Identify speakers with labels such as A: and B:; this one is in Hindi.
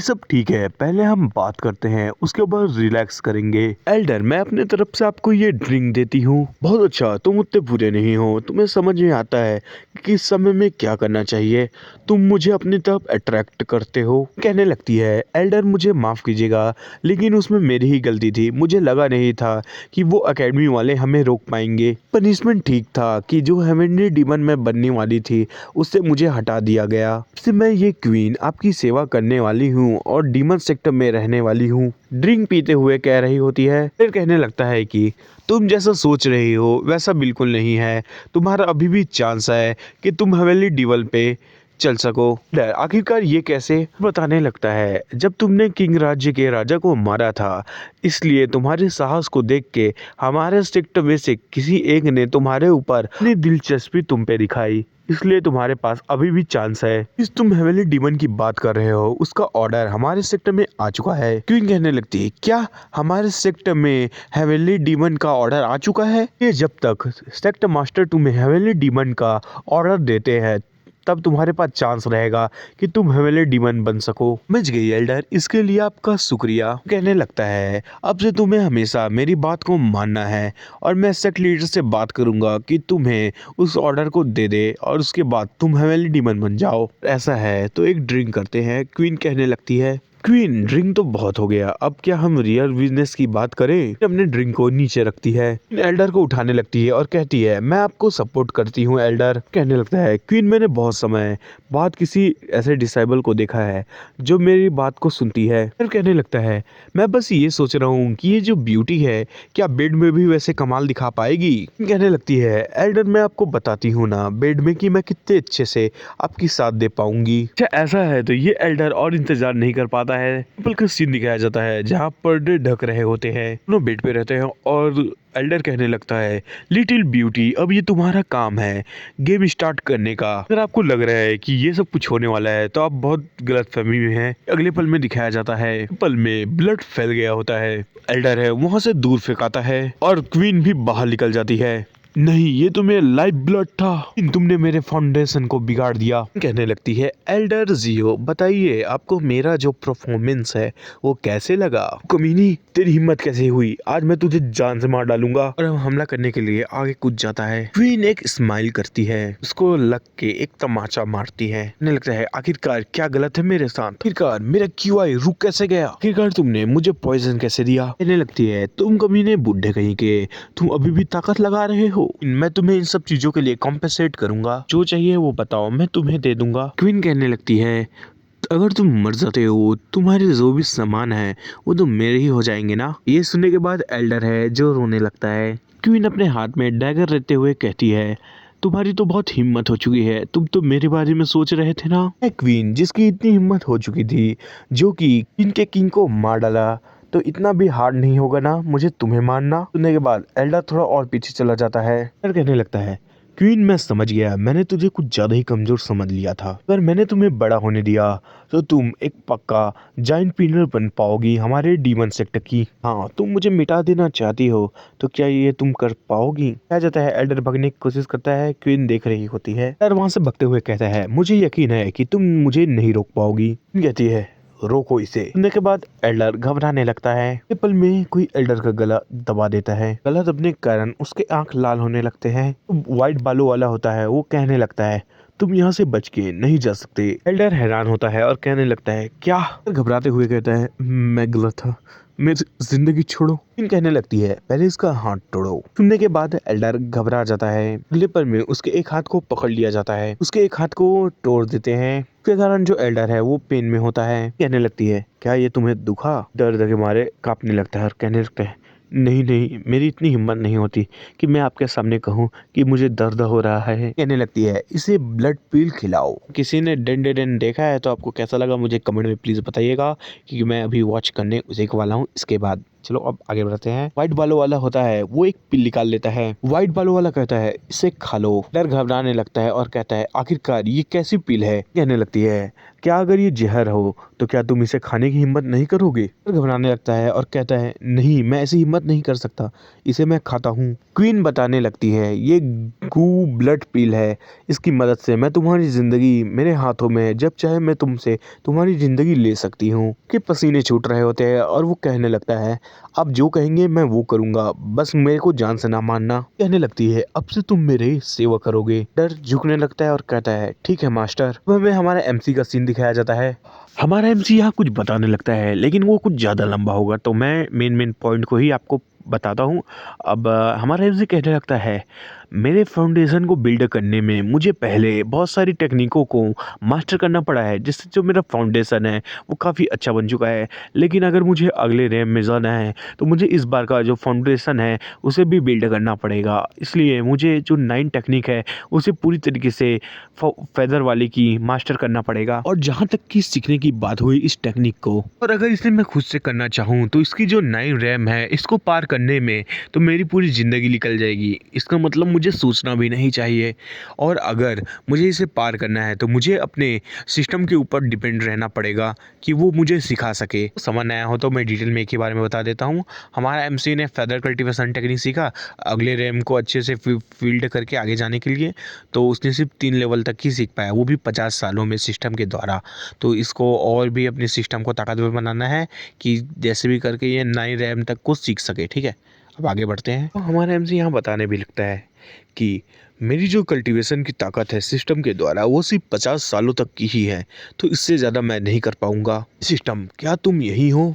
A: सब ठीक है, पहले हम बात करते हैं, उसके बाद रिलैक्स करेंगे। एल्डर, मैं अपने तरफ से आपको ये ड्रिंक देती हूँ। बहुत अच्छा, तुम उतने बुरे नहीं हो, तुम्हें समझ में आता है कि किस समय में क्या करना चाहिए। तुम मुझे अपनी तरफ अट्रैक्ट करते हो। कहने लगती है, एल्डर मुझे माफ कीजिएगा, लेकिन उसमें मेरी ही गलती थी। मुझे लगा नहीं था कि वो एकेडमी वाले हमें रोक पाएंगे। पनिशमेंट ठीक था कि जो हेवनली डीमन में बनने वाली थी उससे मुझे हटा दिया गया। इससे मैं ये क्वीन आपकी सेवा करने वाली हूँ और डीमन सेक्टर में रहने वाली हूँ। ड्रिंक पीते हुए कह रही होती है। फिर कहने लगता है कि तुम जैसा सोच रही हो वैसा बिल्कुल नहीं है। तुम्हारा अभी भी चांस है कि तुम हवेली डीवल पे चल सको। आखिरकार ये कैसे? बताने लगता है, जब तुमने किंग राज्य के राजा को मारा था, इसलिए तुम्हारे साहस को देख के हमारे सेक्टर में से किसी एक ने तुम्हारे ऊपर अपनी दिलचस्पी तुम पे दिखाई, इसलिए तुम्हारे पास अभी भी चांस है। इस तुम हेवनली डीमन की बात कर रहे हो, उसका ऑर्डर हमारे सेक्टर में आ चुका है। क्वीन कहने लगती है, क्या हमारे सेक्टर में हेवनली डीमन का ऑर्डर आ चुका है? ये जब तक सेक्टर मास्टर तुम्हें हेवनली डीमन का ऑर्डर देते हैं तब तुम्हारे पास चांस रहेगा कि तुम हेवनली डीमन बन सको। समझ गई एल्डर, इसके लिए आपका शुक्रिया। कहने लगता है, अब से तुम्हें हमेशा मेरी बात को मानना है और मैं सेक्ट लीडर से बात करूंगा कि तुम्हें उस ऑर्डर को दे दे और उसके बाद तुम हेवनली डीमन बन जाओ। ऐसा है तो एक ड्रिंक करते हैं। क्वीन कहने लगती है, क्वीन ड्रिंक तो बहुत हो गया, अब क्या हम रियल बिजनेस की बात करें? अपने ड्रिंक को नीचे रखती है, एल्डर को उठाने लगती है और कहती है, मैं आपको सपोर्ट करती हूँ एल्डर। कहने लगता है, क्वीन मैंने बहुत समय बाद किसी ऐसे डिसाइबल को देखा है जो मेरी बात को सुनती है। फिर कहने लगता है, मैं बस ये सोच रहा हूँ कि ये जो ब्यूटी है क्या बेड में भी वैसे कमाल दिखा पाएगी? कहने लगती है, एल्डर मैं आपको बताती हूँ ना बेड में कि मैं कितने अच्छे से आपकी साथ दे पाऊंगी। अच्छा ऐसा है तो ये एल्डर और इंतजार नहीं कर पाता है। बल्कि सीन दिखाया जाता है जहाँ पर्दे ढक रहे होते हैं, दोनों बेड पे रहते हैं और एल्डर कहने लगता है, लिटिल ब्यूटी अब ये तुम्हारा काम है गेम स्टार्ट करने का। अगर आपको लग रहा है कि ये सब कुछ होने वाला है तो आप बहुत गलत फहमी में हैं। अगले पल में दिखाया जाता है, पल में ब्लड फैल गया होता है। एल्डर है वहां से दूर फेंकाता है और क्वीन भी बाहर निकल जाती है। नहीं, ये तो मेरा लाइफ ब्लड था, तुमने मेरे फाउंडेशन को बिगाड़ दिया। कहने लगती है, एल्डर जियो बताइए आपको मेरा जो परफॉर्मेंस है वो कैसे लगा? कमीनी, तेरी हिम्मत कैसे हुई? आज मैं तुझे जान से मार डालूंगा। और हम हमला करने के लिए आगे कूद जाता है। क्वीन एक स्माइल करती है, उसको लग के एक तमाचा मारती है। कहने लगता है, आखिरकार क्या गलत है मेरे साथ? आखिरकार मेरा क्यूआई रुक कैसे गया? आखिरकार तुमने मुझे पॉइजन कैसे दिया? कहने लगती है, तुम कमीने बुड्ढे कहीं के, तुम अभी भी ताकत लगा रहे हो। मैं तुम्हें इन सब चीजों के लिए कॉम्पेंसेट करूंगा, जो चाहिए वो बताओ मैं तुम्हें दे दूंगा। क्वीन कहने लगती है, अगर तुम मर जाते हो तुम्हारे जो भी सामान है वो तो मेरे ही हो जाएंगे ना। ये सुनने के बाद एल्डर है जो रोने लगता है। क्वीन अपने हाथ में डैगर रहते हुए कहती है, तुम्हारी तो बहुत हिम्मत हो चुकी है, तुम तो मेरे बारे में सोच रहे थे ना। क्वीन जिसकी इतनी हिम्मत हो चुकी थी, जो कि इनके किंग को मार डाला, तो इतना भी हार्ड नहीं होगा ना मुझे तुम्हें मारना। सुनने के बाद एल्डर थोड़ा और पीछे चला जाता है। फिर कहने लगता है, क्वीन मैं समझ गया, मैंने तुझे कुछ ज्यादा ही कमजोर समझ लिया था, पर मैंने तुम्हें बड़ा होने दिया तो तुम एक पक्का जाइंट पिलर बन पाओगी हमारे डीमन सेक्टर की। हाँ, तुम मुझे मिटा देना चाहती हो तो क्या ये तुम कर पाओगी? कहा जाता है, एल्डर भागने की कोशिश करता है, क्वीन देख रही होती है। एल्डर वहां से भागते हुए कहता है, मुझे यकीन है कि तुम मुझे नहीं रोक पाओगी। कहती है, रोको इसे। सुनने के बाद एल्डर घबराने लगता है। एक पल में कोई एल्डर का गला दबा देता है। गला दबने के कारण उसके आंख लाल होने लगते हैं। व्हाइट बालों वाला होता है, वो कहने लगता है, तुम यहाँ से बच के नहीं जा सकते। एल्डर हैरान होता है और कहने लगता है, क्या? घबराते हुए कहता है, मैं गलत था, मेरी जिंदगी छोड़ो। कहने लगती है, पहले इसका हाथ तोड़ो। सुनने के बाद एल्डर घबरा जाता है। अगले पल में उसके एक हाथ को पकड़ लिया जाता है, उसके एक हाथ को तोड़ देते हैं। उसके कारण जो एल्डर है वो पेन में होता है। कहने लगती है, क्या ये तुम्हें दुखा? दर्द के मारे कांपने लगता है और कहने लगता है, नहीं नहीं, मेरी इतनी हिम्मत नहीं होती कि मैं आपके सामने कहूँ कि मुझे दर्द हो रहा है। कहने लगती है, इसे ब्लड पील खिलाओ। किसी ने डेन देखा है तो आपको कैसा लगा मुझे कमेंट में प्लीज बताइएगा, क्योंकि मैं अभी वॉच करने उसे वाला हूँ इसके बाद। चलो अब आगे बढ़ते हैं। व्हाइट बालों वाला होता है, वो एक पिल निकाल लेता है। व्हाइट बालों वाला कहता है इसे खा लो। डर घबराने लगता है और कहता है आखिरकार ये कैसी पिल है। कहने लगती है क्या अगर ये जहर हो तो क्या तुम इसे खाने की हिम्मत नहीं करोगे। डर घबराने लगता है और कहता है नहीं, मैं ऐसी हिम्मत नहीं कर सकता, इसे मैं खाता हूँ। क्वीन बताने लगती है ये गू ब्लड पिल है, इसकी मदद से मैं तुम्हारी जिंदगी मेरे हाथों में, जब चाहे मैं तुमसे तुम्हारी जिंदगी ले सकती हूँ। कि पसीने छूट रहे होते हैं और वो कहने लगता है आप जो कहेंगे मैं वो करूंगा, बस मेरे को जान से ना मानना। कहने लगती है अब से तुम मेरे सेवा करोगे। डर झुकने लगता है और कहता है ठीक है मास्टर। वह हमें हमारा एमसी का सीन दिखाया जाता है। हमारा एमसी यहाँ कुछ बताने लगता है लेकिन वो कुछ ज़्यादा लंबा होगा, तो मैं मेन पॉइंट को ही आपको बताता हूँ। अब हमारा एमसी कहने लगता है मेरे फाउंडेशन को बिल्ड करने में मुझे पहले बहुत सारी टेक्निकों को मास्टर करना पड़ा है, जिससे जो मेरा फाउंडेशन है वो काफ़ी अच्छा बन चुका है। लेकिन अगर मुझे अगले रैम में जाना है तो मुझे इस बार का जो फाउंडेशन है उसे भी बिल्ड करना पड़ेगा। इसलिए मुझे जो 9 टेक्निक है उसे पूरी तरीके से फेदर वाले की मास्टर करना पड़ेगा। और जहाँ तक कि सीखने की बात हुई इस टेक्निक को, और अगर इसे मैं खुद से करना चाहूँ तो इसकी जो 9 रैम है इसको पार करने में तो मेरी पूरी ज़िंदगी निकल जाएगी। इसका मतलब मुझे सोचना भी नहीं चाहिए। और अगर मुझे इसे पार करना है तो मुझे अपने सिस्टम के ऊपर डिपेंड रहना पड़ेगा कि वो मुझे सिखा सके। समझ आया हो तो मैं डिटेल में एक ही बारे में बता देता हूँ। हमारा एमसी ने फेदर कल्टीवेशन टेक्निक सीखा अगले रैम को अच्छे से फील्ड करके आगे जाने के लिए, तो उसने सिर्फ 3 लेवल तक ही सीख पाया, वो भी 50 सालों में सिस्टम के द्वारा। तो इसको और भी अपने सिस्टम को ताकतवर बनाना है कि जैसे भी करके ये 9 रैम तक को सीख सके। ठीक है, अब आगे बढ़ते हैं। तो हमारा एमसी यहाँ बताने भी लगता है कि मेरी जो कल्टीवेशन की ताकत है सिस्टम के द्वारा वो सिर्फ 50 सालों तक की ही है, तो इससे ज़्यादा मैं नहीं कर पाऊंगा। सिस्टम क्या तुम यही हो।